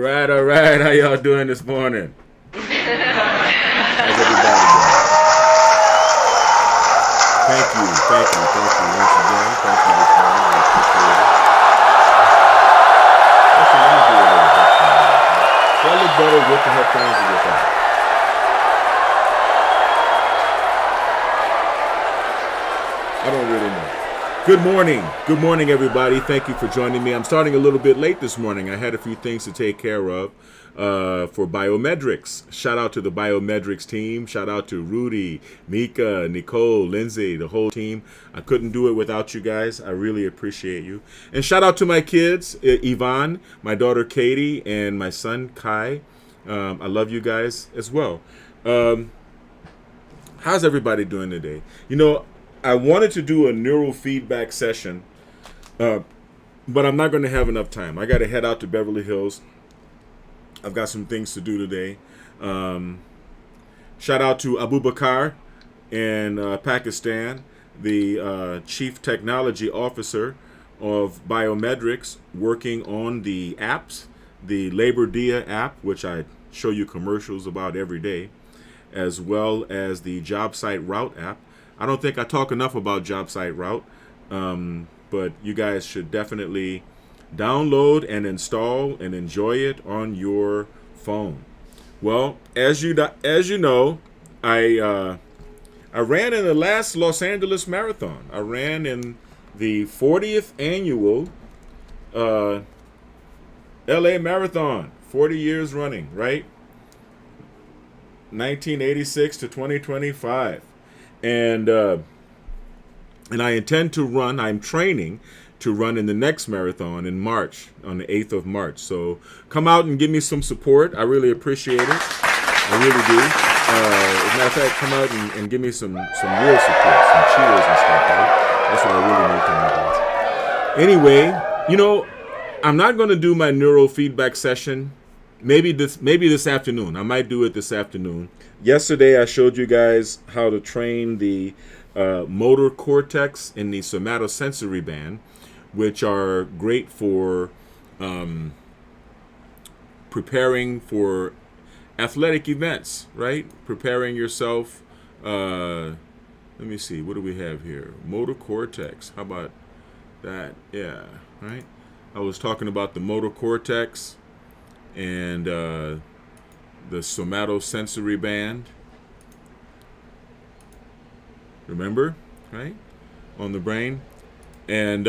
All right. How y'all doing this morning? How's everybody doing? Thank you once again. Thank you this morning. I appreciate it. Listen, let me do a little headphones. Do I look better with the headphones or without? I don't really know. Good morning, everybody. Thank you for joining me. I'm starting a little bit late this morning. I had a few things to take care of for Biometrics. Shout out to the Biometrics team. Shout out to Rudy, Mika, Nicole, Lindsay, the whole team. I couldn't do it without you guys. I really appreciate you. And shout out to my kids, Yvonne, my daughter Katie, and my son Kai. I love you guys as well. How's everybody doing today? You know, I wanted to do a neurofeedback session, but I'm not going to have enough time. I got to head out to Beverly Hills. I've got some things to do today. Shout out to Abu Bakar in Pakistan, the Chief Technology Officer of Biometrics, working on the apps, the Labor Dia app, which I show you commercials about every day, as well as the Job Site Route app. I don't think I talk enough about Job Site Route, but you guys should definitely download and install and enjoy it on your phone. Well, as you know, I ran in the last Los Angeles Marathon. I ran in the 40th annual LA Marathon, 40 years running, right? 1986 to 2025. And I intend to run, I'm training to run in the next marathon in March, on the 8th of March. So come out and give me some support. I really appreciate it. I really do. As a matter of fact, come out and give me some real support, some cheers and stuff, right? That's what I really need to know. Anyway, you know, I'm not going to do my neurofeedback session. Maybe this afternoon. I might do it this afternoon. Yesterday, I showed you guys how to train the motor cortex in the somatosensory band, which are great for preparing for athletic events, right? Preparing yourself. Let me see. What do we have here? Motor cortex. How about that? Yeah, right? I was talking about the motor cortex and the somatosensory band. Remember, right? On the brain. And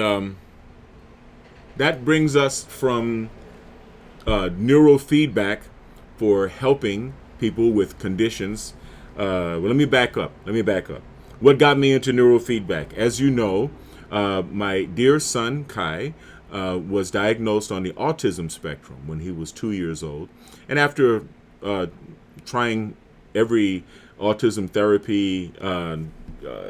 that brings us from neurofeedback for helping people with conditions. Well, let me back up. What got me into neurofeedback? As you know, my dear son, Kai, was diagnosed on the autism spectrum when he was 2 years old. And after trying every autism therapy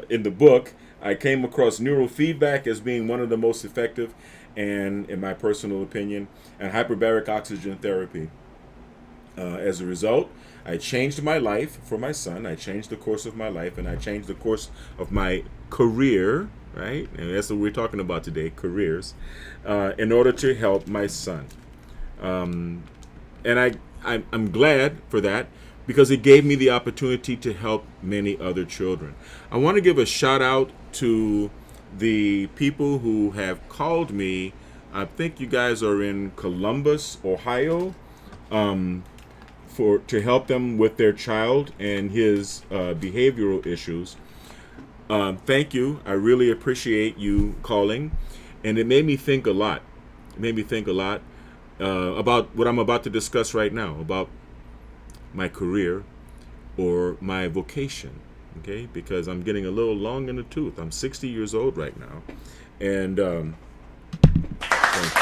in the book, I came across neurofeedback as being one of the most effective, and in my personal opinion, and hyperbaric oxygen therapy. As a result, I changed my life for my son. I changed the course of my life, and I changed the course of my career, right? And that's what we're talking about today, careers, in order to help my son. And I'm glad for that, because it gave me the opportunity to help many other children. I want to give a shout out to the people who have called me. I think you guys are in Columbus, Ohio, to help them with their child and his behavioral issues. Thank you. I really appreciate you calling, and it made me think a lot. About what I'm about to discuss right now, about my career or my vocation, okay? Because I'm getting a little long in the tooth. I'm 60 years old right now, and thank you.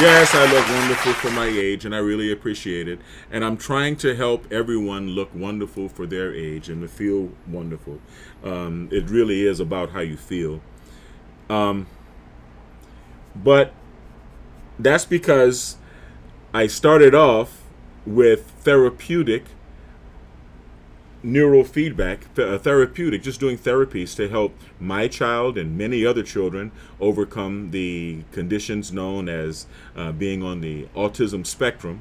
Yes, I look wonderful for my age, and I really appreciate it. And I'm trying to help everyone look wonderful for their age and to feel wonderful. It really is about how you feel. But that's because I started off with therapeutic neurofeedback, therapeutic, just doing therapies to help my child and many other children overcome the conditions known as being on the autism spectrum.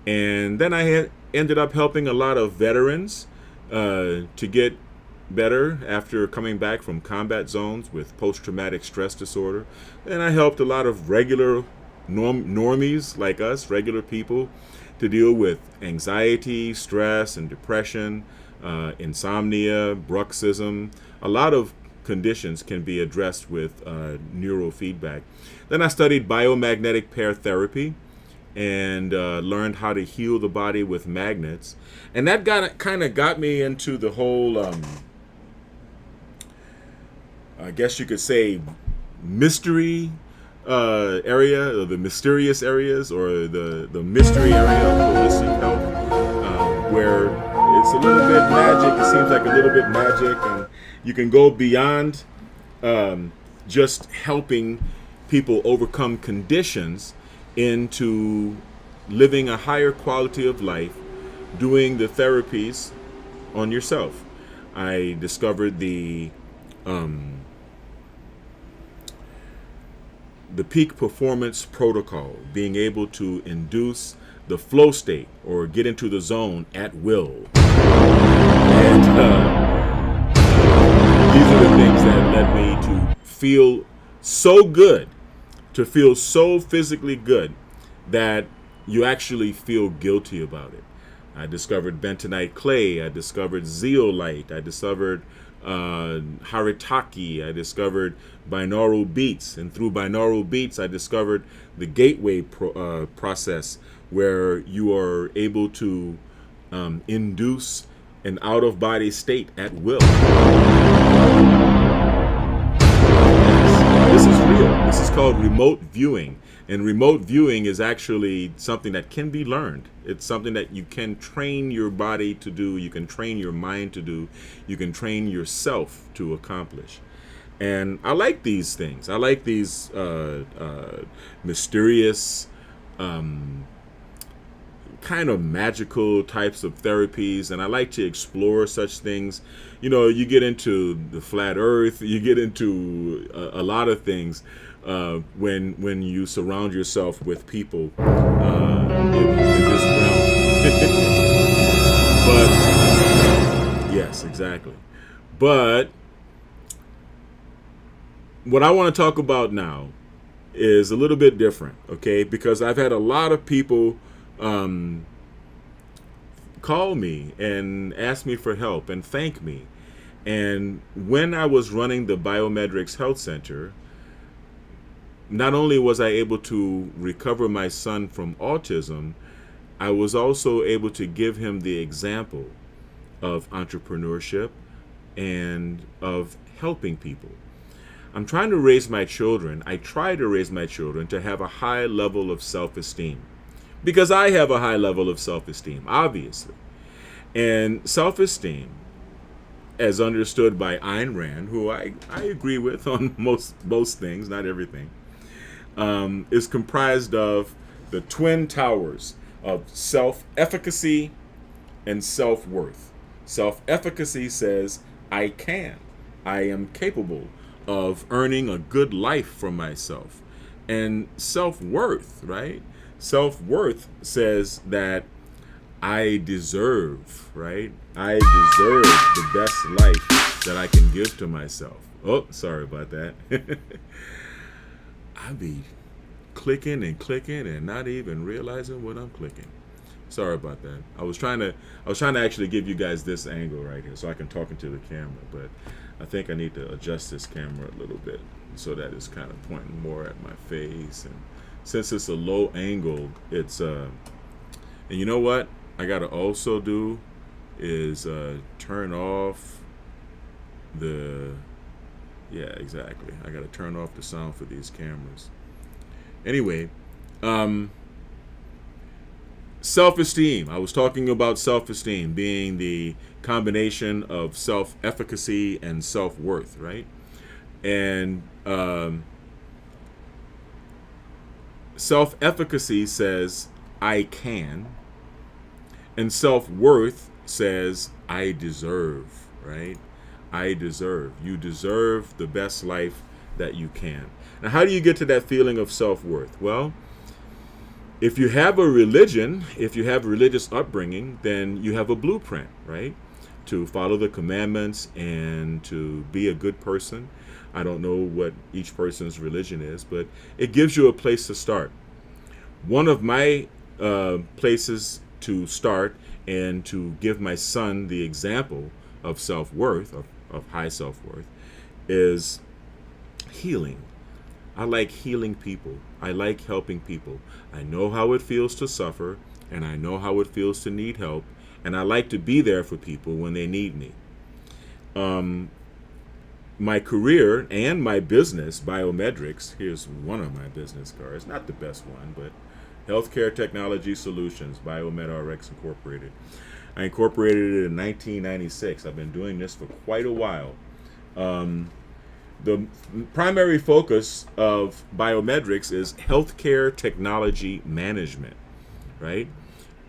And then I ended up helping a lot of veterans to get better after coming back from combat zones with post-traumatic stress disorder. And I helped a lot of regular normies like us, regular people, to deal with anxiety, stress, and depression, insomnia, bruxism. A lot of conditions can be addressed with neurofeedback. Then I studied biomagnetic pair therapy and learned how to heal the body with magnets. And that kind of got me into the whole, I guess you could say, mystery area, or the mysterious areas, or the mystery area of holistic health, where it's a little bit magic. It seems like a little bit magic, and you can go beyond just helping people overcome conditions into living a higher quality of life, doing the therapies on yourself. I discovered the peak performance protocol, being able to induce the flow state or get into the zone at will. And these are the things that led me to feel so good, to feel so physically good that you actually feel guilty about it. I discovered bentonite clay. I discovered zeolite. I discovered haritaki. I discovered binaural beats, and through binaural beats I discovered the gateway process, where you are able to induce an out-of-body state at will. Yes, this is real. This is called remote viewing, and remote viewing is actually something that can be learned. It's something that you can train your body to do, you can train your mind to do, you can train yourself to accomplish. And I like these things. I like these mysterious, kind of magical types of therapies, and I like to explore such things. You know, you get into the flat earth, you get into a lot of things when you surround yourself with people in this realm. But yes, exactly. But what I want to talk about now is a little bit different, okay? Because I've had a lot of people call me and ask me for help and thank me. And when I was running the Biometrics Health Center, not only was I able to recover my son from autism, I was also able to give him the example of entrepreneurship and of helping people. I'm trying to raise my children. I try to raise my children to have a high level of self-esteem, because I have a high level of self-esteem, obviously. And self-esteem, as understood by Ayn Rand, who I agree with on most things, not everything, is comprised of the twin towers of self-efficacy and self-worth. Self-efficacy says, I can, I am capable of earning a good life for myself. And self-worth, right? Self-worth says that I deserve, right? I deserve the best life that I can give to myself. Oh, sorry about that. I be clicking and not even realizing what I'm clicking. Sorry about that. I was trying to actually give you guys this angle right here so I can talk into the camera, but I think I need to adjust this camera a little bit so that it's kind of pointing more at my face. And since it's a low angle, it's and you know what I gotta also do is turn off the, yeah, exactly, I gotta turn off the sound for these cameras. Anyway, self-esteem. I was talking about self-esteem being the combination of self-efficacy and self-worth, right? And self-efficacy says I can, and self-worth says I deserve, right? I deserve. You deserve the best life that you can. Now, how do you get to that feeling of self-worth? Well, if you have a religion, if you have a religious upbringing, then you have a blueprint, right? To follow the commandments and to be a good person. I don't know what each person's religion is, but it gives you a place to start. One of my places to start and to give my son the example of self-worth, of high self-worth, is healing. I like healing people. I like helping people. I know how it feels to suffer, and I know how it feels to need help, and I like to be there for people when they need me. My career and my business, Biometrics, here's one of my business cards, not the best one, but Healthcare Technology Solutions, BioMedRx Incorporated. I incorporated it in 1996. I've been doing this for quite a while. The primary focus of Biometrics is healthcare technology management, right?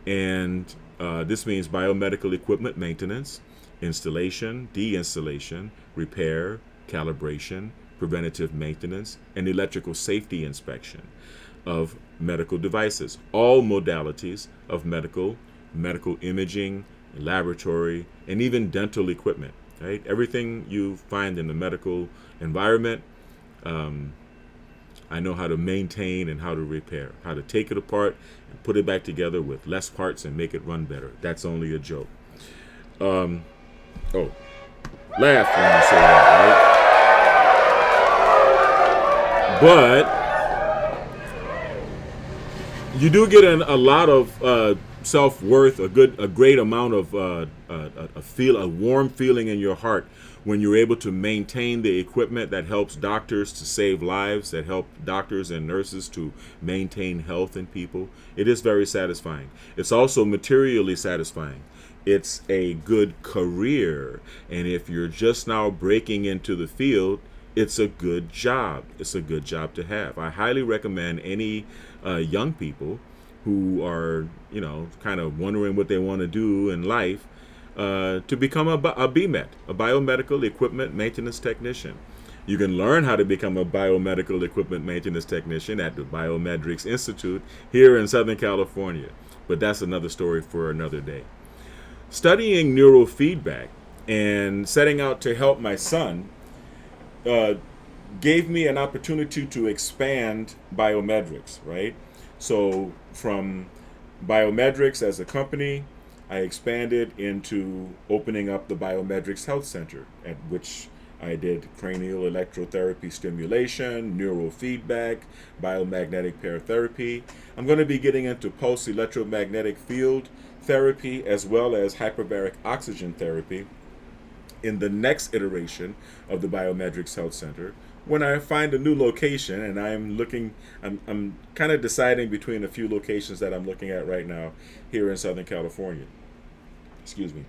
And this means biomedical equipment maintenance, installation, deinstallation, repair, calibration, preventative maintenance, and electrical safety inspection of medical devices, all modalities of medical imaging, laboratory, and even dental equipment, right? Everything you find in the medical environment, I know how to maintain and how to repair, how to take it apart and put it back together with less parts and make it run better. That's only a joke. Oh, laugh when you say that, right? But you do get a lot of self-worth, a great amount of a warm feeling in your heart when you're able to maintain the equipment that helps doctors to save lives, that help doctors and nurses to maintain health in people. It is very satisfying. It's also materially satisfying. It's a good career, and if you're just now breaking into the field, it's a good job. It's a good job to have. I highly recommend any young people who are, kind of wondering what they want to do in life, to become a BMET, a biomedical equipment maintenance technician. You can learn how to become a biomedical equipment maintenance technician at the Biometrics Institute here in Southern California, but that's another story for another day. Studying neurofeedback and setting out to help my son gave me an opportunity to expand Biometrics, right? So from Biometrics as a company, I expanded into opening up the Biometrics Health Center, at which I did cranial electrotherapy stimulation, neurofeedback, biomagnetic pair therapy. I'm going to be getting into pulse electromagnetic field therapy as well as hyperbaric oxygen therapy in the next iteration of the Biometrics Health Center. When I find a new location, and I'm kind of deciding between a few locations that I'm looking at right now here in Southern California. Excuse me.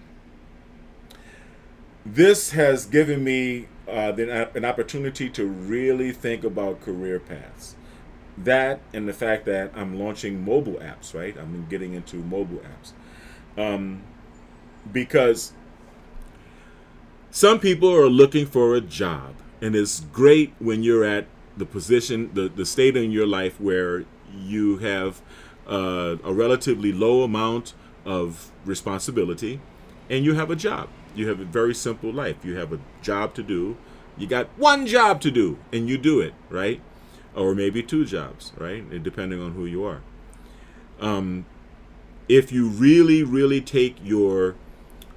This has given me an opportunity to really think about career paths. That and the fact that I'm launching mobile apps, right? I'm getting into mobile apps. Because some people are looking for a job, and it's great when you're at the position, the state in your life where you have a relatively low amount of responsibility and you have a job. You have a very simple life. You have a job to do. You got one job to do, and you do it, right? Or maybe two jobs, right? Depending on who you are. If you really, really take your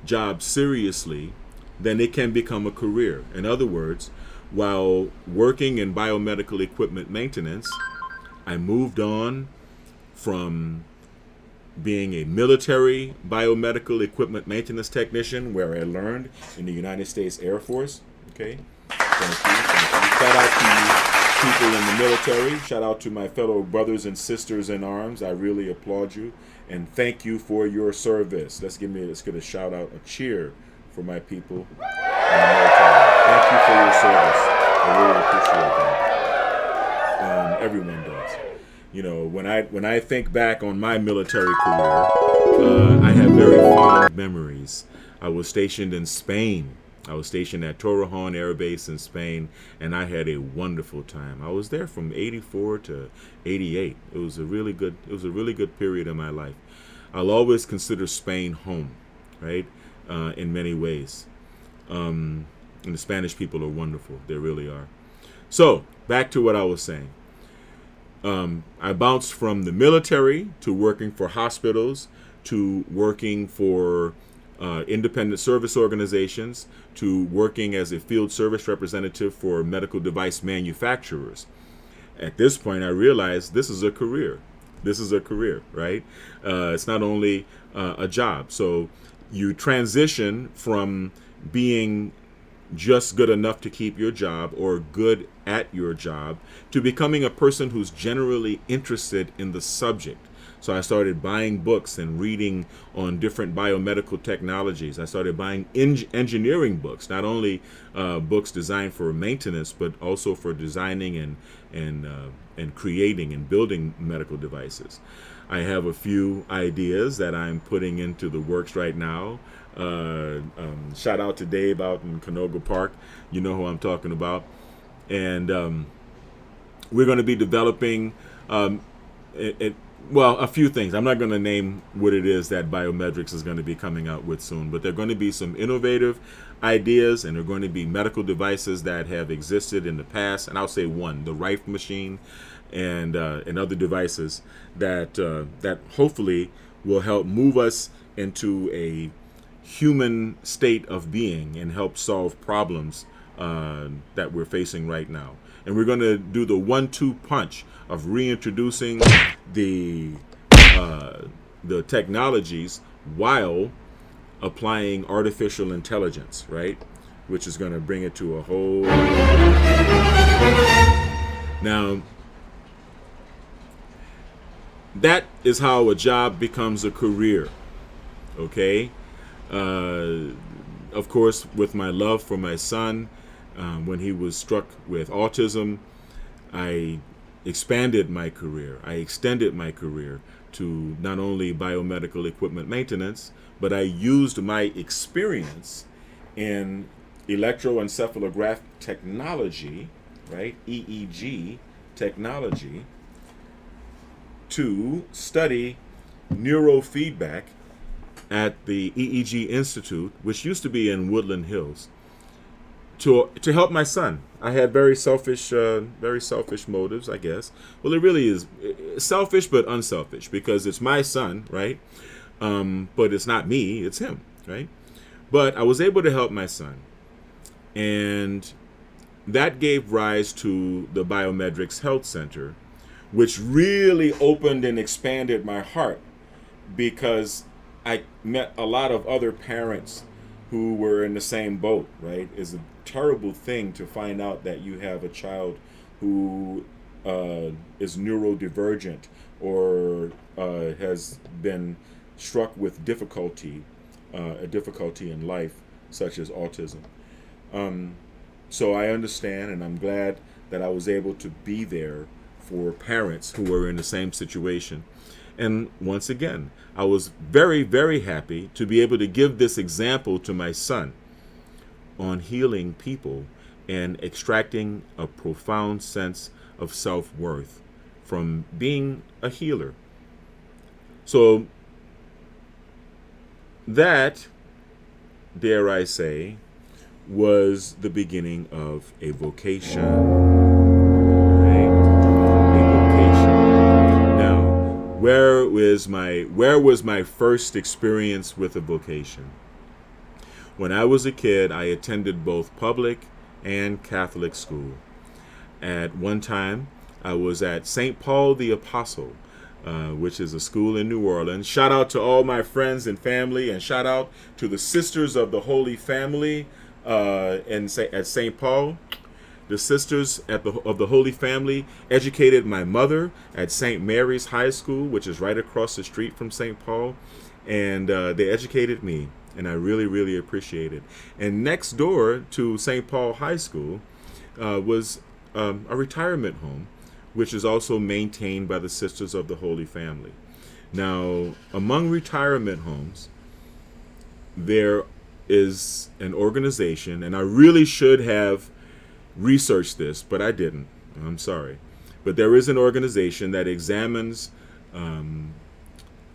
job seriously, then it can become a career. In other words, while working in biomedical equipment maintenance, I moved on from being a military biomedical equipment maintenance technician, where I learned in the United States Air Force. Okay, thank you. Shout out to you people in the military. Shout out to my fellow brothers and sisters in arms. I really applaud you and thank you for your service. Let's get a shout out, a cheer for my people in the military. Thank you for your service. I really appreciate that. Everyone does. When I think back on my military career, I have very fond memories I was stationed in Spain. I was stationed at Torrejon Air Base in Spain, and I had a wonderful time. I was there from '84 to '88. It was a really good period in my life. I'll always consider Spain home, right? In many ways. And the Spanish people are wonderful. They really are. So back to what I was saying. I bounced from the military to working for hospitals, to working for independent service organizations, to working as a field service representative for medical device manufacturers. At this point, I realized this is a career. This is a career, right? It's not only a job. So you transition from being just good enough to keep your job or good at your job to becoming a person who's generally interested in the subject. So I started buying books and reading on different biomedical technologies. I started buying engineering books, not only books designed for maintenance, but also for designing and creating and building medical devices. I have a few ideas that I'm putting into the works right now. Shout out to Dave out in Canoga Park. You know who I'm talking about. And we're going to be developing a few things. I'm not going to name what it is that Biometrics is going to be coming out with soon, but there are going to be some innovative ideas, and there are going to be medical devices that have existed in the past. And I'll say one, the Rife machine, and other devices that hopefully will help move us into a human state of being and help solve problems that we're facing right now. And we're going to do the 1-2 punch of reintroducing the technologies while applying artificial intelligence, right? Which is going to bring it to a whole. Now, that is how a job becomes a career, okay? Of course, with my love for my son, when he was struck with autism, I expanded my career. I extended my career to not only biomedical equipment maintenance, but I used my experience in electroencephalograph technology, right? EEG technology, to study neurofeedback at the EEG Institute, which used to be in Woodland Hills, to help my son. I had very selfish motives, I guess. Well, it really is selfish but unselfish, because it's my son, right? But it's not me, it's him, right? But I was able to help my son, and that gave rise to the Biometrics Health Center, which really opened and expanded my heart, because I met a lot of other parents who were in the same boat, right? It's a terrible thing to find out that you have a child who is neurodivergent or has been struck with difficulty, a difficulty in life, such as autism. So I understand, and I'm glad that I was able to be there for parents who were in the same situation. And once again, I was very, very happy to be able to give this example to my son on healing people and extracting a profound sense of self-worth from being a healer. So that, dare I say, was the beginning of a vocation. Where was my first experience with a vocation? When I was a kid, I attended both public and Catholic school. At one time, I was at St. Paul the Apostle, which is a school in New Orleans. Shout out to all my friends and family, and shout out to the Sisters of the Holy Family at St. Paul. The Sisters of the Holy Family educated my mother at St. Mary's High School, which is right across the street from St. Paul. And they educated me, and I really, really appreciate it. And next door to St. Paul High School was a retirement home, which is also maintained by the Sisters of the Holy Family. Now, among retirement homes, there is an organization, and I really should have researched this, but I didn't. I'm sorry. But there is an organization that examines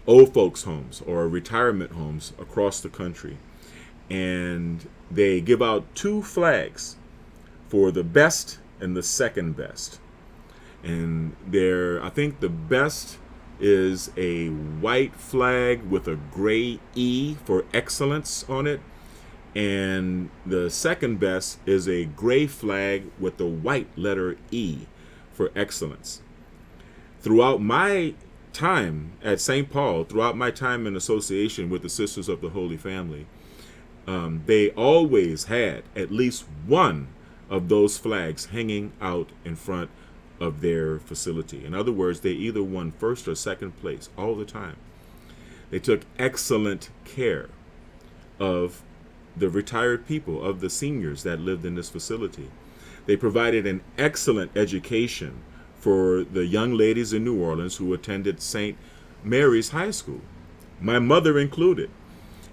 old folks' homes or retirement homes across the country. And they give out two flags for the best and the second best. And I think the best is a white flag with a gray E for excellence on it. And the second best is a gray flag with the white letter E for excellence. Throughout my time at St. Paul, throughout my time in association with the Sisters of the Holy Family, they always had at least one of those flags hanging out in front of their facility. In other words, they either won first or second place all the time. They took excellent care of the retired people, of the seniors that lived in this facility. They provided an excellent education for the young ladies in New Orleans who attended St. Mary's High School, my mother included.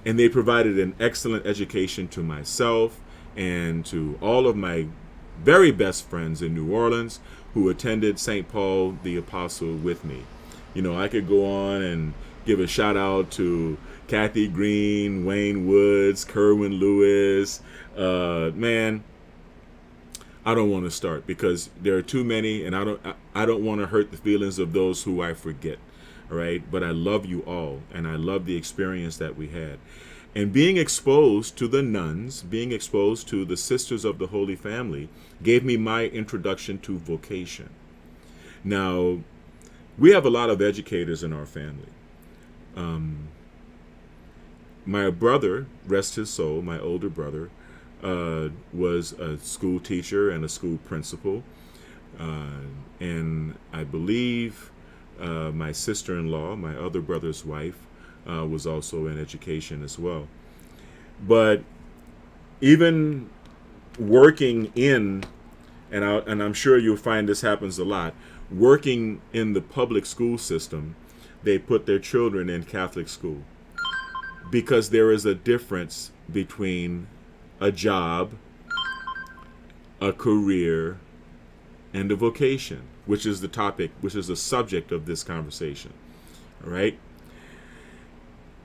And they provided an excellent education to myself and to all of my very best friends in New Orleans who attended St. Paul the Apostle with me. You know, I could go on and give a shout out to Kathy Green, Wayne Woods, Kerwin Lewis. Man, I don't want to start because there are too many, and I don't want to hurt the feelings of those who I forget. All right, but I love you all, and I love the experience that we had. And being exposed to the nuns, being exposed to the Sisters of the Holy Family, gave me my introduction to vocation. Now, we have a lot of educators in our family. My brother, rest his soul, my older brother, was a school teacher and a school principal. And I believe my sister-in-law, my other brother's wife, was also in education as well. But even working in, and I'm sure you'll find this happens a lot, working in the public school system, they put their children in Catholic school because there is a difference between a job, a career, and a vocation, which is the topic, which is the subject of this conversation. All right?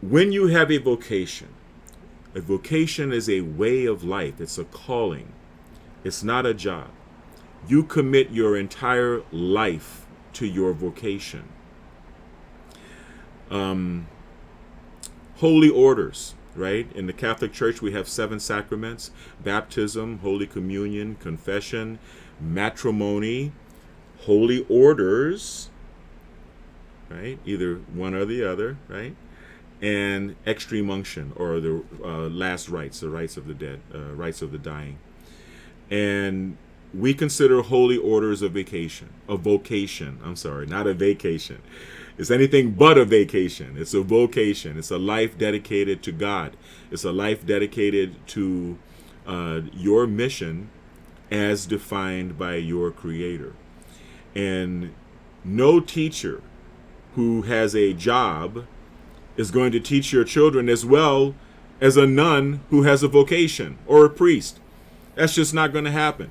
When you have a vocation is a way of life. It's a calling. It's not a job. You commit your entire life to your vocation. Holy orders, right? In the Catholic Church, we have 7 sacraments: baptism, Holy Communion, confession, matrimony, holy orders, right? Either one or the other, right? And extreme unction, or the last rites, the rites of the dead, rites of the dying. And we consider holy orders a vocation, not a vacation. It's anything but a vacation. It's a vocation. It's a life dedicated to God. It's a life dedicated to your mission as defined by your Creator. And no teacher who has a job is going to teach your children as well as a nun who has a vocation, or a priest. That's just not going to happen.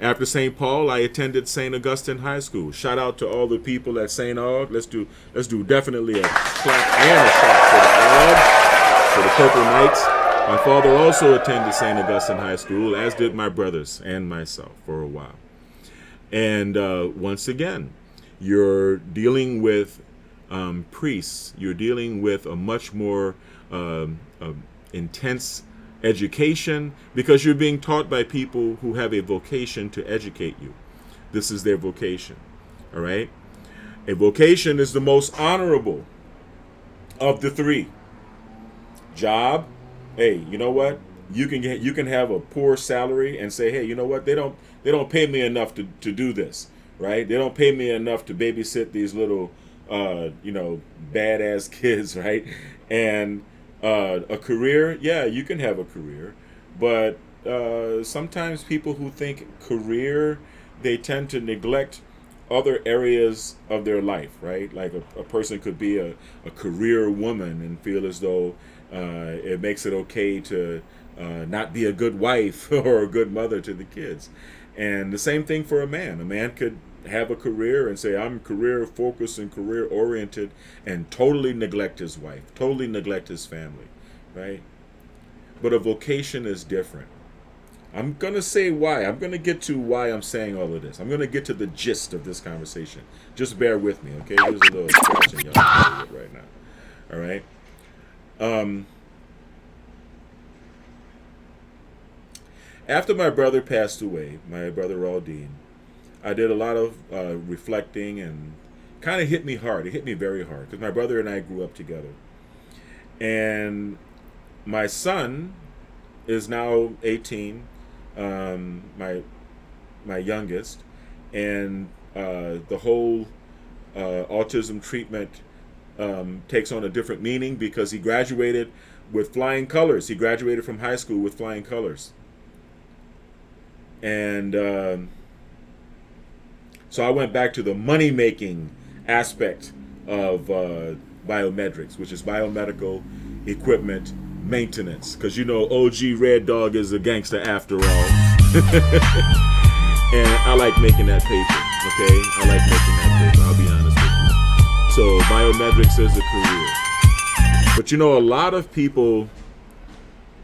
After St. Paul, I attended St. Augustine High School. Shout out to all the people at St. Aug. Let's do definitely a clap and a shot for the Aug, for the Purple Knights. My father also attended St. Augustine High School, as did my brothers and myself for a while. And once again, you're dealing with priests. You're dealing with a much more intense education, because you're being taught by people who have a vocation to educate you. This is their vocation. All right? A vocation is the most honorable of the 3. Job, hey, you know what? You can have a poor salary and say, hey, you know what? They don't pay me enough to do this, right? They don't pay me enough to babysit these little badass kids, right? And a career, yeah, you can have a career, but sometimes people who think career, they tend to neglect other areas of their life, right? Like a person could be a career woman and feel as though it makes it okay to not be a good wife or a good mother to the kids. And the same thing for a man. A man could have a career and say, I'm career focused and career oriented, and totally neglect his wife, totally neglect his family, right? But a vocation is different. I'm going to say why. I'm going to get to why I'm saying all of this. I'm going to get to the gist of this conversation. Just bear with me, okay? Here's a little scratching y'all can do it right now. All right? After my brother passed away, my brother Raldine, I did a lot of reflecting, and kind of hit me hard. It hit me very hard because my brother and I grew up together. And my son is now 18, my youngest, and the whole autism treatment takes on a different meaning because he graduated with flying colors. He graduated from high school with flying colors. And so I went back to the money-making aspect of biometrics, which is biomedical equipment maintenance. Because you know, OG Red Dog is a gangster after all. And I like making that paper, okay? I like making that paper, I'll be honest with you. So biometrics is a career. But you know, a lot of people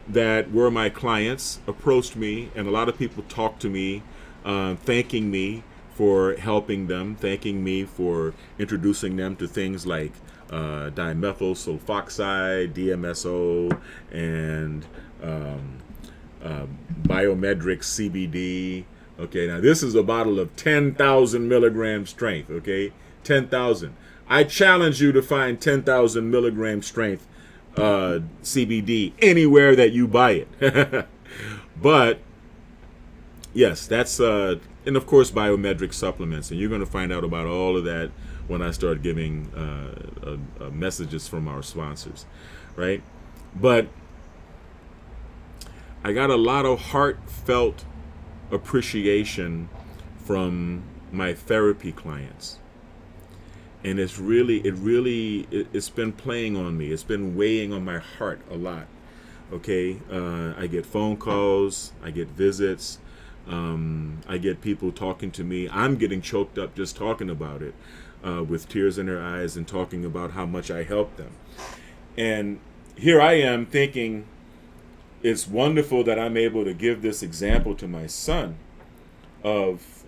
that were my clients approached me, and a lot of people talked to me, thanking me for helping them, thanking me for introducing them to things like dimethyl sulfoxide, DMSO, and biometric CBD. Okay, now this is a bottle of 10,000 milligram strength, okay? 10,000. I challenge you to find 10,000 milligram strength CBD anywhere that you buy it. But yes, that's and of course biometric supplements, and you're going to find out about all of that when I start giving messages from our sponsors, right? But I got a lot of heartfelt appreciation from my therapy clients. And it's been playing on me. It's been weighing on my heart a lot. Okay, I get phone calls, I get visits, I get people talking to me. I'm getting choked up just talking about it, with tears in their eyes and talking about how much I helped them. And here I am thinking, it's wonderful that I'm able to give this example to my son of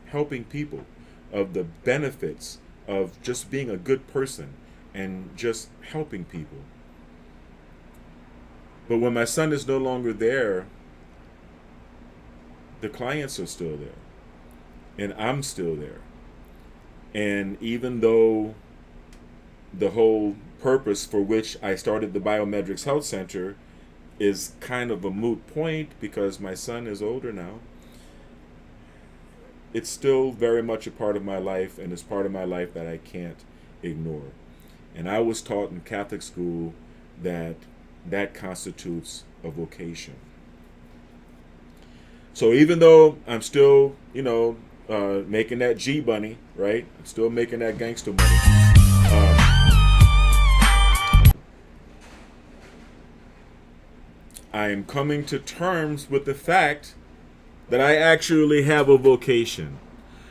helping people, of the benefits of just being a good person and just helping people. But when my son is no longer there, the clients are still there, and I'm still there. And even though the whole purpose for which I started the Biometrics Health Center is kind of a moot point because my son is older now, it's still very much a part of my life, and it's part of my life that I can't ignore. And I was taught in Catholic school that that constitutes a vocation. So even though I'm still, making that G money, right? I'm still making that gangster money. I am coming to terms with the fact that I actually have a vocation,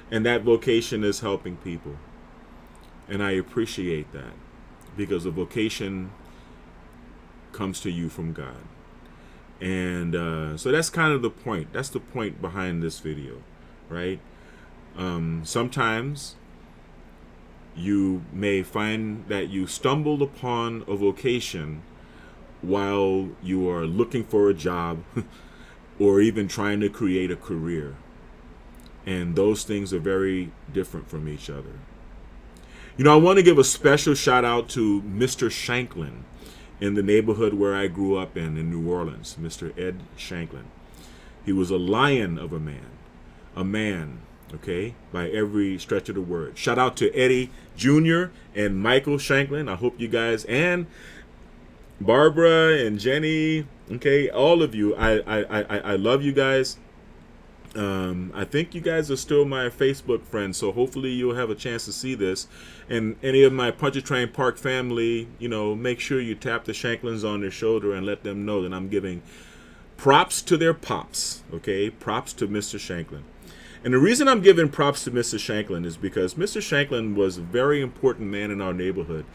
and that vocation is helping people. And I appreciate that, because a vocation comes to you from God. And so that's kind of the point. That's the point behind this video, right? Sometimes you may find that you stumbled upon a vocation while you are looking for a job or even trying to create a career. And those things are very different from each other. I want to give a special shout out to Mr. Shanklin in the neighborhood where I grew up in New Orleans, Mr. Ed Shanklin. He was a lion of a man, okay, by every stretch of the word. Shout out to Eddie Jr. and Michael Shanklin. I hope you guys, and Barbara and Jenny, okay, all of you, I love you guys. I think you guys are still my Facebook friends, so hopefully you'll have a chance to see this. And any of my Pontchartrain Park family, make sure you tap the Shanklins on their shoulder and let them know that I'm giving props to their pops, okay? Props to Mr. Shanklin. And the reason I'm giving props to Mr. Shanklin is because Mr. Shanklin was a very important man in our neighborhood.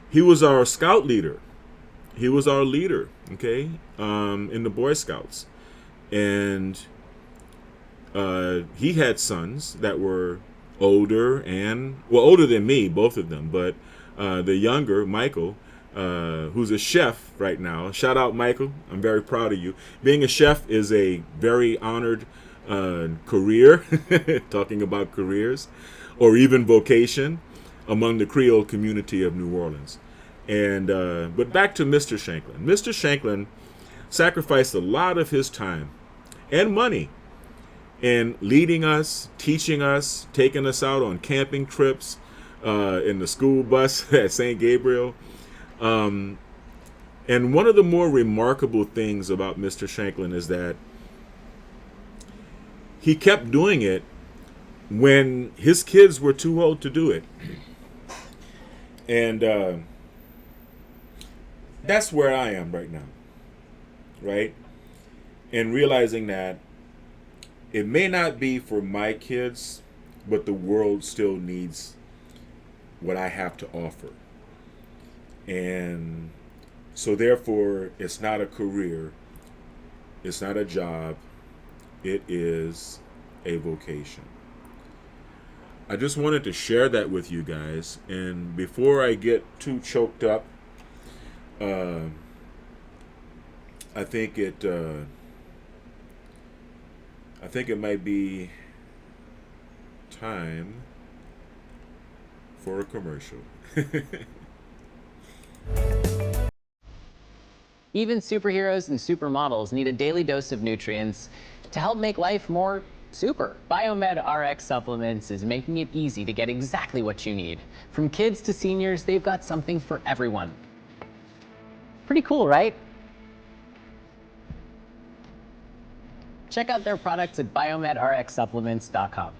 He was our scout leader. He was our leader, okay, in the Boy Scouts. And he had sons that were older than me, both of them. But the younger, Michael, who's a chef right now. Shout out, Michael. I'm very proud of you. Being a chef is a very honored career, talking about careers, or even vocation among the Creole community of New Orleans. And but back to Mr. Shanklin. Mr. Shanklin sacrificed a lot of his time and money in leading us, teaching us, taking us out on camping trips in the school bus at St. Gabriel. And one of the more remarkable things about Mr. Shanklin is that he kept doing it when his kids were too old to do it. And that's where I am right now, right? And realizing that it may not be for my kids, but the world still needs what I have to offer. And so therefore, it's not a career, it's not a job, it is a vocation. I just wanted to share that with you guys. And before I get too choked up, I think it might be time for a commercial. Even superheroes and supermodels need a daily dose of nutrients to help make life more super. Biomed RX Supplements is making it easy to get exactly what you need. From kids to seniors, they've got something for everyone. Pretty cool, right? Check out their products at biomedrxsupplements.com.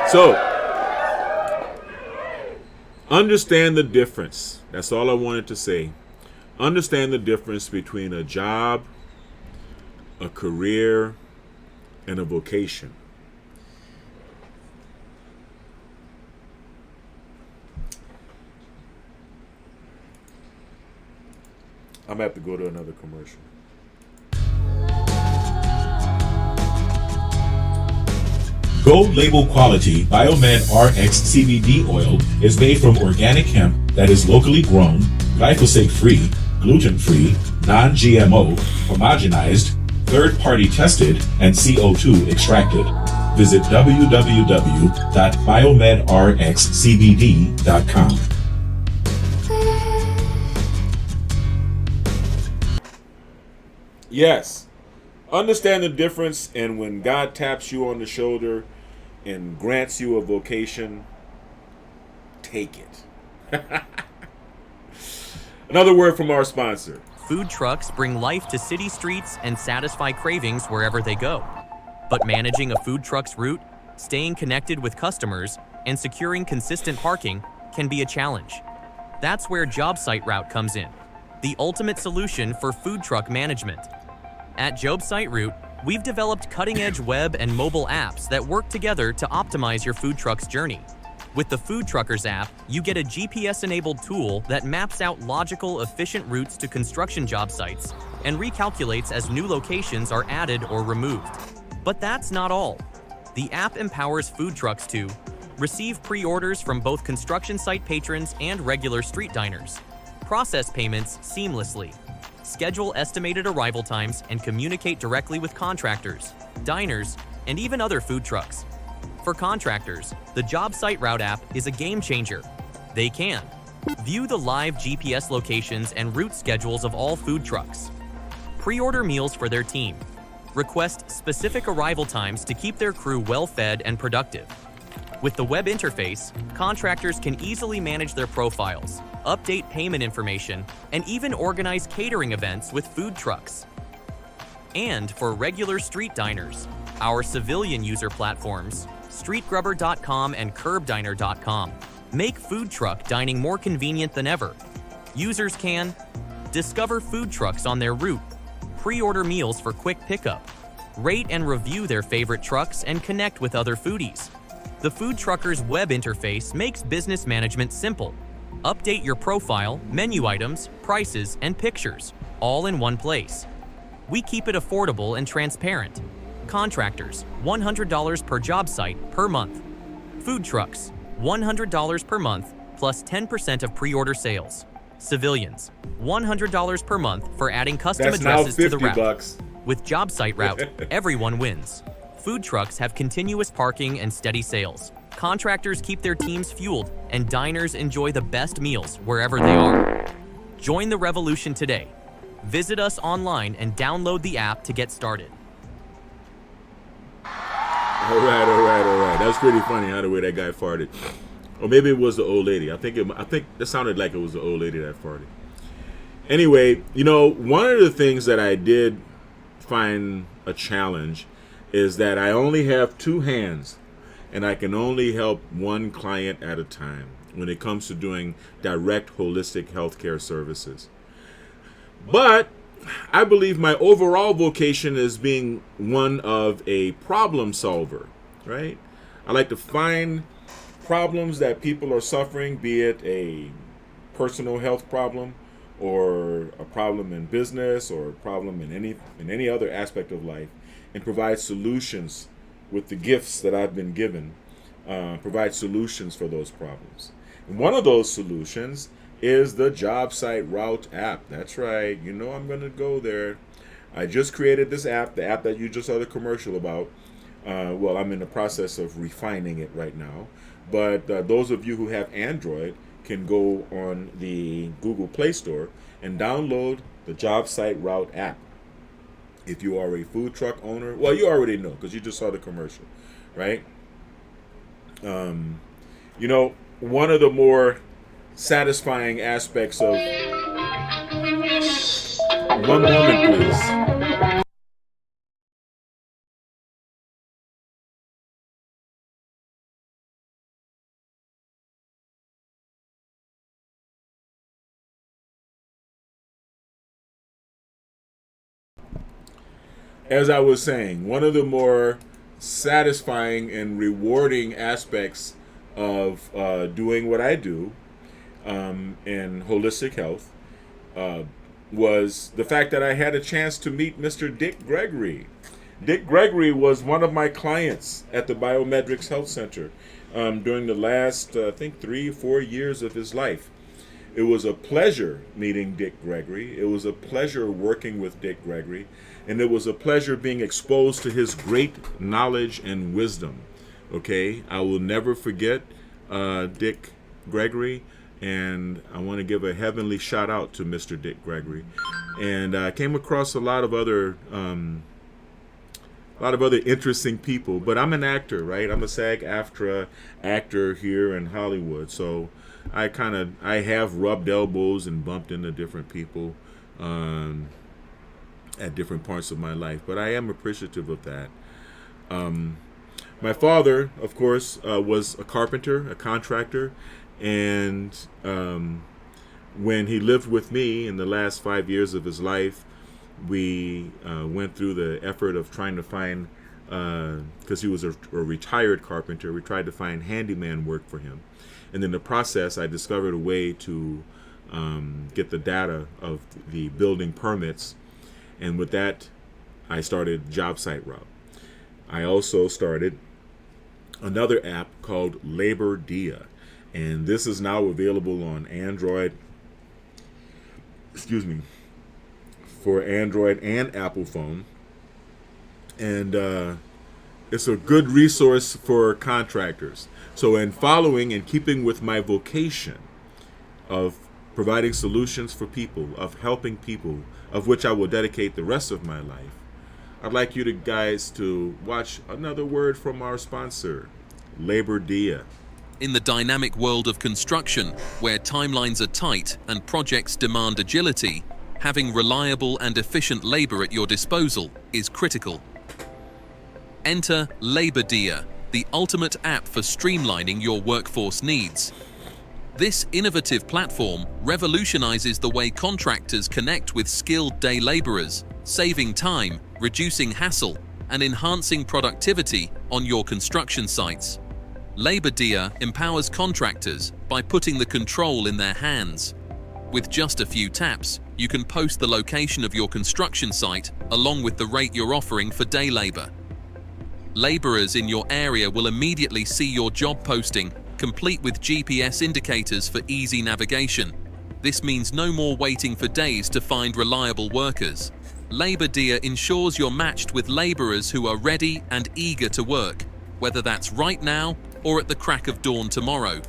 So, understand the difference. That's all I wanted to say. Understand the difference between a job, a career, and a vocation. I'm gonna have to go to another commercial. Gold label quality Biomed RX CBD oil is made from organic hemp that is locally grown, glyphosate-free, gluten-free, non-GMO, homogenized, third-party tested, and CO2 extracted. Visit www.biomedrxcbd.com. Yes. Understand the difference, and when God taps you on the shoulder and grants you a vocation, take it. Another word from our sponsor. Food trucks bring life to city streets and satisfy cravings wherever they go. But managing a food truck's route, staying connected with customers, and securing consistent parking can be a challenge. That's where JobSite Route comes in, the ultimate solution for food truck management. At JobSite Route, we've developed cutting-edge web and mobile apps that work together to optimize your food truck's journey. With the Food Truckers app, you get a GPS-enabled tool that maps out logical, efficient routes to construction job sites and recalculates as new locations are added or removed. But that's not all. The app empowers food trucks to receive pre-orders from both construction site patrons and regular street diners, process payments seamlessly, schedule estimated arrival times, and communicate directly with contractors, diners, and even other food trucks. For contractors, the JobSite Route app is a game changer. They can view the live GPS locations and route schedules of all food trucks, pre-order meals for their team, request specific arrival times to keep their crew well-fed and productive, With the web interface, contractors can easily manage their profiles, update payment information, and even organize catering events with food trucks. And for regular street diners, our civilian user platforms, StreetGrubber.com and CurbDiner.com, make food truck dining more convenient than ever. Users can discover food trucks on their route, pre-order meals for quick pickup, rate and review their favorite trucks, and connect with other foodies. The Food Trucker's web interface makes business management simple. Update your profile, menu items, prices, and pictures, all in one place. We keep it affordable and transparent. Contractors, $100 per job site per month. Food trucks, $100 per month plus 10% of pre-order sales. Civilians, $100 per month for adding custom That's now addresses to the 50 route. bucks. With job site route, everyone wins. Food trucks have continuous parking and steady sales. Contractors keep their teams fueled, and diners enjoy the best meals wherever they are. Join the revolution today. Visit us online and download the app to get started. All right. That's pretty funny how the way that guy farted. Or maybe it was the old lady. I think it sounded like it was the old lady that farted. Anyway, you know, one of the things that I did find a challenge is that I only have two hands and I can only help one client at a time when it comes to doing direct holistic healthcare services. But I believe my overall vocation is being one of a problem solver, right? I like to find problems that people are suffering, be it a personal health problem or a problem in business or a problem in any other aspect of life, and provide solutions with the gifts that I've been given, provide solutions for those problems. And one of those solutions is the Job Site Route app. That's right. You know I'm going to go there. I just created this app, the app that you just saw the commercial about. Well, I'm in the process of refining it right now. But those of you who have Android can go on the Google Play Store and download the Job Site Route app. If you are a food truck owner, well, you already know because you just saw the commercial, right? You know, one of the more satisfying aspects of... One moment, please. As I was saying, one of the more satisfying and rewarding aspects of doing what I do in holistic health was the fact that I had a chance to meet Mr. Dick Gregory. Dick Gregory was one of my clients at the Biometrics Health Center during the last, I think, 3 or 4 years of his life. It was a pleasure meeting Dick Gregory. It was a pleasure working with Dick Gregory. And it was a pleasure being exposed to his great knowledge and wisdom. Okay, I will never forget Dick Gregory. And I want to give a heavenly shout out to Mr. Dick Gregory. And I came across a lot of other interesting people. But I'm an actor, right? I'm a SAG-AFTRA actor here in Hollywood. So I have rubbed elbows and bumped into different people at different parts of my life. But I am appreciative of that. My father, of course, was a carpenter, a contractor. And when he lived with me in the last 5 years of his life, we went through the effort of trying to find, because he was a retired carpenter, we tried to find handyman work for him. And in the process, I discovered a way to get the data of the building permits. And with that, I started Job Site Route. I also started another app called Labor Dia. And this is now available on Android, for Android and Apple phone. And it's a good resource for contractors. So in following and keeping with my vocation of providing solutions for people, of helping people, of which I will dedicate the rest of my life, I'd like you guys to watch another word from our sponsor, Labor Dia. In the dynamic world of construction, where timelines are tight and projects demand agility, having reliable and efficient labor at your disposal is critical. Enter Labor Dia, the ultimate app for streamlining your workforce needs. This innovative platform revolutionizes the way contractors connect with skilled day laborers, saving time, reducing hassle, and enhancing productivity on your construction sites. Labor Dia empowers contractors by putting the control in their hands. With just a few taps, you can post the location of your construction site along with the rate you're offering for day labor. Laborers in your area will immediately see your job posting, complete with GPS indicators for easy navigation. This means no more waiting for days to find reliable workers. Labor Dia ensures you're matched with laborers who are ready and eager to work, whether that's right now or at the crack of dawn tomorrow.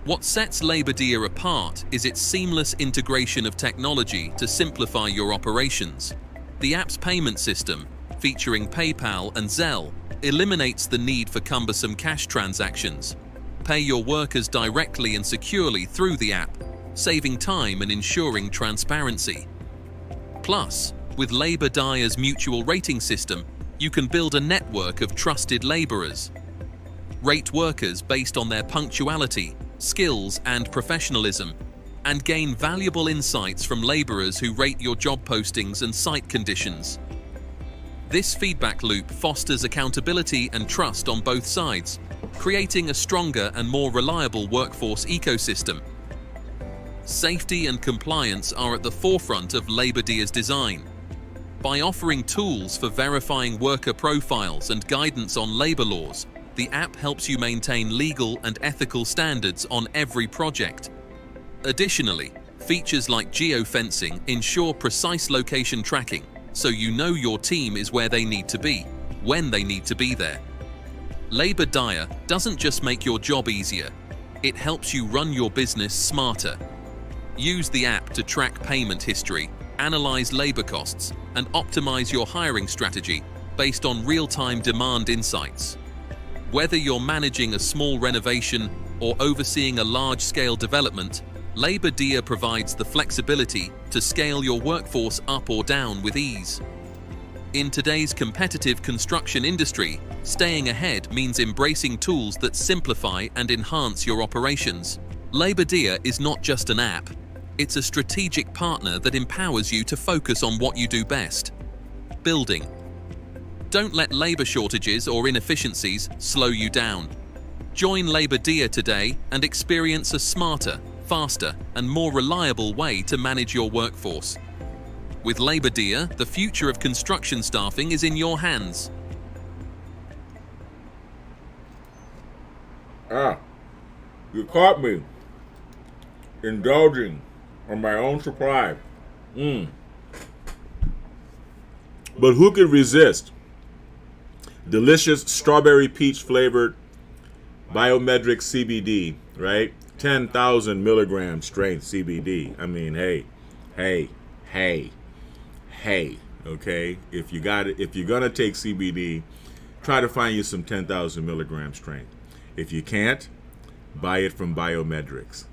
What sets Labor Dia apart is its seamless integration of technology to simplify your operations. The app's payment system, featuring PayPal and Zelle, eliminates the need for cumbersome cash transactions. Pay your workers directly and securely through the app, saving time and ensuring transparency. Plus, with Labor Dia's mutual rating system, you can build a network of trusted laborers. Rate workers based on their punctuality, skills, and professionalism, and gain valuable insights from laborers who rate your job postings and site conditions. This feedback loop fosters accountability and trust on both sides, creating a stronger and more reliable workforce ecosystem. Safety and compliance are at the forefront of Labor Dia's design. By offering tools for verifying worker profiles and guidance on labor laws, the app helps you maintain legal and ethical standards on every project. Additionally, features like geofencing ensure precise location tracking, so you know your team is where they need to be, when they need to be there. Labor Dia doesn't just make your job easier, it helps you run your business smarter. Use the app to track payment history, analyze labor costs, and optimize your hiring strategy based on real-time demand insights. Whether you're managing a small renovation or overseeing a large-scale development, Labor Dia provides the flexibility to scale your workforce up or down with ease. In today's competitive construction industry, staying ahead means embracing tools that simplify and enhance your operations. Labor Dia is not just an app, it's a strategic partner that empowers you to focus on what you do best: building. Don't let labor shortages or inefficiencies slow you down. Join Labor Dia today and experience a smarter, faster, and more reliable way to manage your workforce. With Labor Dia, the future of construction staffing is in your hands. You caught me indulging on my own supply. But who could resist delicious strawberry peach flavored biometric CBD, right? 10,000 milligram strength CBD. I mean, hey, okay? If you're gonna take CBD, try to find you some 10,000 milligram strength. If you can't, buy it from Biometrics.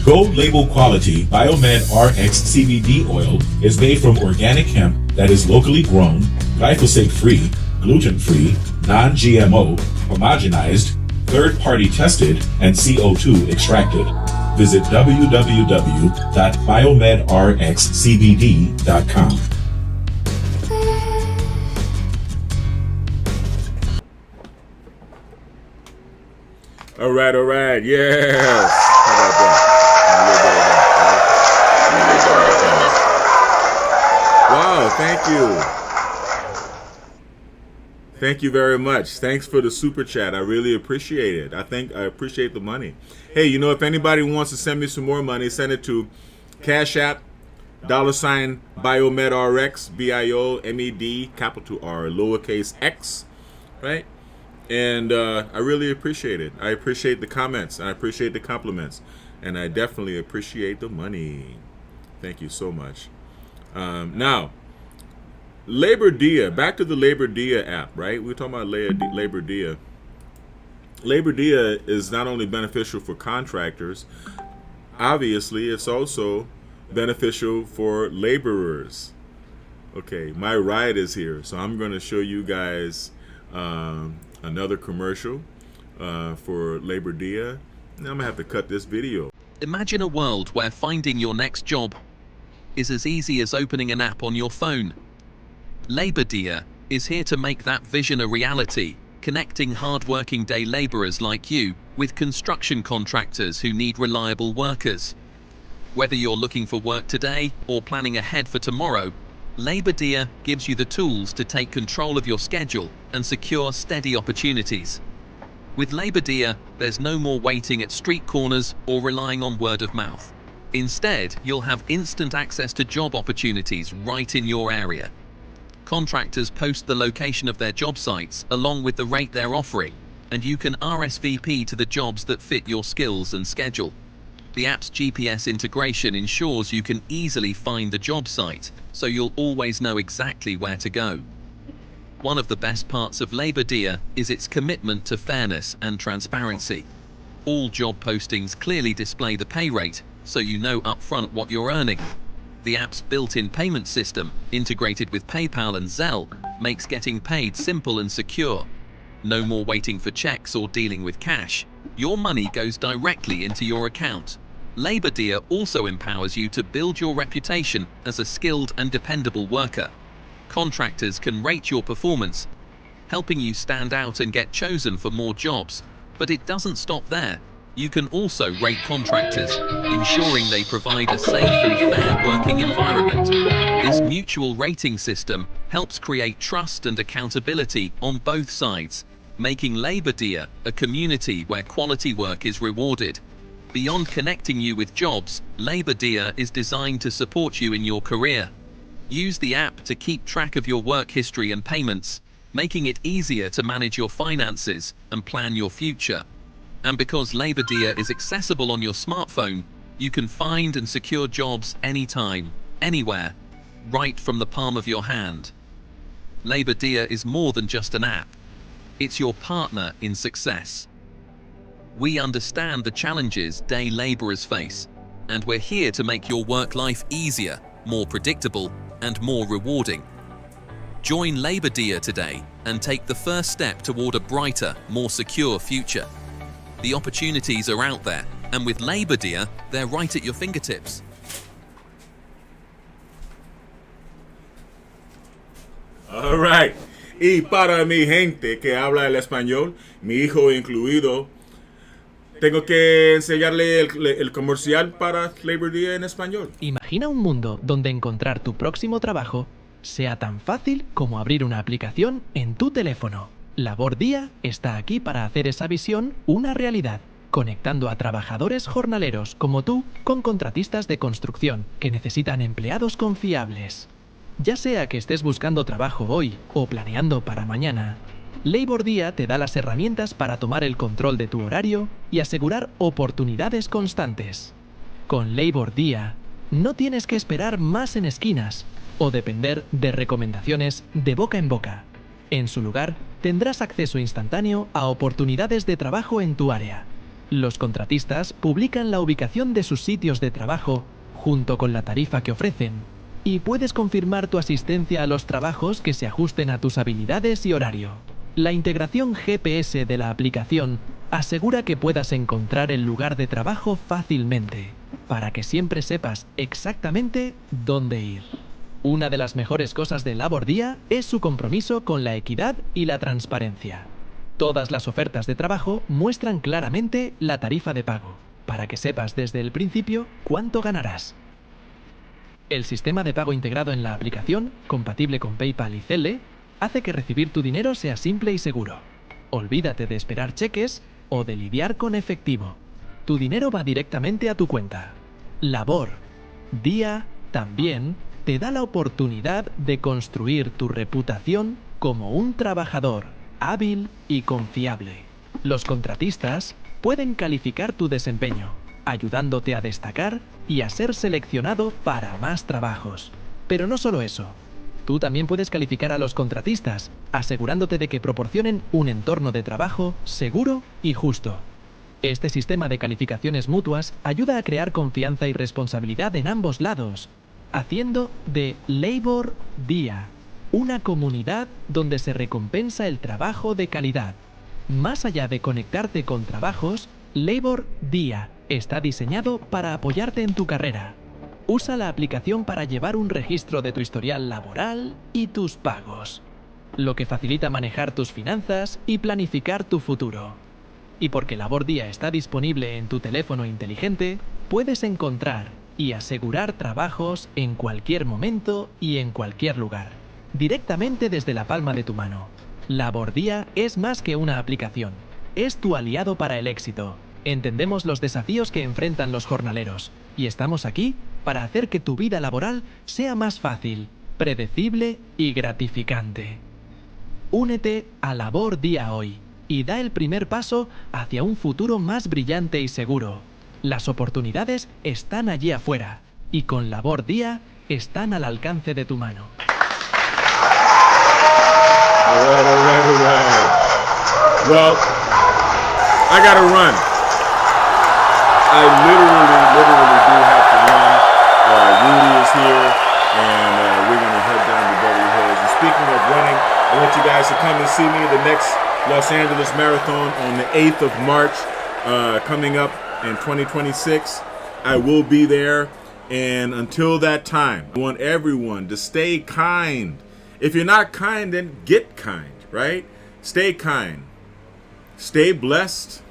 Gold label quality Biomed RX CBD oil is made from organic hemp that is locally grown, glyphosate free, gluten free, non-GMO, homogenized, third-party tested, and CO2 extracted. Visit www.biomedrxcbd.com. All right, yes. How about that? Wow, thank you. Thank you very much. Thanks for the super chat. I really appreciate it. I appreciate the money. Hey, if anybody wants to send me some more money, send it to Cash App, $, BiomedRx, BIOMED, capital R, lowercase x, right? And I really appreciate it. I appreciate the comments. I appreciate the compliments. And I definitely appreciate the money. Thank you so much. Now, Labor Dia. Back to the Labor Dia app, right? We were talking about Labor Dia. Labor Dia is not only beneficial for contractors, obviously, it's also beneficial for laborers. Okay, my ride is here, so I'm going to show you guys another commercial for Labor Dia. And I'm going to have to cut this video. Imagine a world where finding your next job is as easy as opening an app on your phone. Labor Dia is here to make that vision a reality, connecting hard-working day laborers like you with construction contractors who need reliable workers. Whether you're looking for work today or planning ahead for tomorrow, Labor Dia gives you the tools to take control of your schedule and secure steady opportunities. With Labor Dia, there's no more waiting at street corners or relying on word of mouth. Instead, you'll have instant access to job opportunities right in your area. Contractors post the location of their job sites along with the rate they're offering, and you can RSVP to the jobs that fit your skills and schedule. The app's GPS integration ensures you can easily find the job site, so you'll always know exactly where to go. One of the best parts of Labor Dia is its commitment to fairness and transparency. All job postings clearly display the pay rate, so you know upfront what you're earning. The app's built-in payment system, integrated with PayPal and Zelle, makes getting paid simple and secure. No more waiting for checks or dealing with cash. Your money goes directly into your account. Labor Dia also empowers you to build your reputation as a skilled and dependable worker. Contractors can rate your performance, helping you stand out and get chosen for more jobs. But it doesn't stop there. You can also rate contractors, ensuring they provide a safe and fair working environment. This mutual rating system helps create trust and accountability on both sides, making Labor Dia a community where quality work is rewarded. Beyond connecting you with jobs, Labor Dia is designed to support you in your career. Use the app to keep track of your work history and payments, making it easier to manage your finances and plan your future. And because Labor Dia is accessible on your smartphone, you can find and secure jobs anytime, anywhere, right from the palm of your hand. Labor Dia is more than just an app. It's your partner in success. We understand the challenges day laborers face, and we're here to make your work life easier, more predictable, and more rewarding. Join Labor Dia today and take the first step toward a brighter, more secure future. The opportunities are out there, and with Labor Dia, they're right at your fingertips. All right. Y para mi gente que habla el español, mi hijo incluido, tengo que enseñarle el comercial para Labor Dia en español. Imagina un mundo donde encontrar tu próximo trabajo sea tan fácil como abrir una aplicación en tu teléfono. Labor Dia está aquí para hacer esa visión una realidad, conectando a trabajadores jornaleros como tú con contratistas de construcción que necesitan empleados confiables. Ya sea que estés buscando trabajo hoy o planeando para mañana, Labor Dia te da las herramientas para tomar el control de tu horario y asegurar oportunidades constantes. Con Labor Dia, no tienes que esperar más en esquinas o depender de recomendaciones de boca en boca. En su lugar, tendrás acceso instantáneo a oportunidades de trabajo en tu área. Los contratistas publican la ubicación de sus sitios de trabajo junto con la tarifa que ofrecen, y puedes confirmar tu asistencia a los trabajos que se ajusten a tus habilidades y horario. La integración GPS de la aplicación asegura que puedas encontrar el lugar de trabajo fácilmente, para que siempre sepas exactamente dónde ir. Una de las mejores cosas de Labor Dia es su compromiso con la equidad y la transparencia. Todas las ofertas de trabajo muestran claramente la tarifa de pago, para que sepas desde el principio cuánto ganarás. El sistema de pago integrado en la aplicación, compatible con PayPal y Zelle, hace que recibir tu dinero sea simple y seguro. Olvídate de esperar cheques o de lidiar con efectivo. Tu dinero va directamente a tu cuenta. Labor Dia también te da la oportunidad de construir tu reputación como un trabajador hábil y confiable. Los contratistas pueden calificar tu desempeño, ayudándote a destacar y a ser seleccionado para más trabajos. Pero no solo eso. Tú también puedes calificar a los contratistas, asegurándote de que proporcionen un entorno de trabajo seguro y justo. Este sistema de calificaciones mutuas ayuda a crear confianza y responsabilidad en ambos lados, haciendo de Labor Día una comunidad donde se recompensa el trabajo de calidad. Más allá de conectarte con trabajos, Labor Día está diseñado para apoyarte en tu carrera. Usa la aplicación para llevar un registro de tu historial laboral y tus pagos, lo que facilita manejar tus finanzas y planificar tu futuro. Y porque Labor Día está disponible en tu teléfono inteligente, puedes encontrar y asegurar trabajos en cualquier momento y en cualquier lugar, directamente desde la palma de tu mano. Labor Día es más que una aplicación, es tu aliado para el éxito. Entendemos los desafíos que enfrentan los jornaleros y estamos aquí para hacer que tu vida laboral sea más fácil, predecible y gratificante. Únete a Labor Día hoy y da el primer paso hacia un futuro más brillante y seguro. Las oportunidades están allí afuera y con Labor Día están al alcance de tu mano. All right. Well, I gotta run. I literally do have to run. Rudy is here, and we're gonna head down to Beverly Hills. And speaking of running, I want you guys to come and see me the next Los Angeles Marathon on the 8th of March, coming up in 2026. I will be there, and until that time, I want everyone to stay kind. If you're not kind, then get kind, right? Stay kind, stay blessed,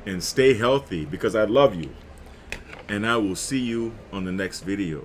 and stay healthy, because I love you. And I will see you on the next video.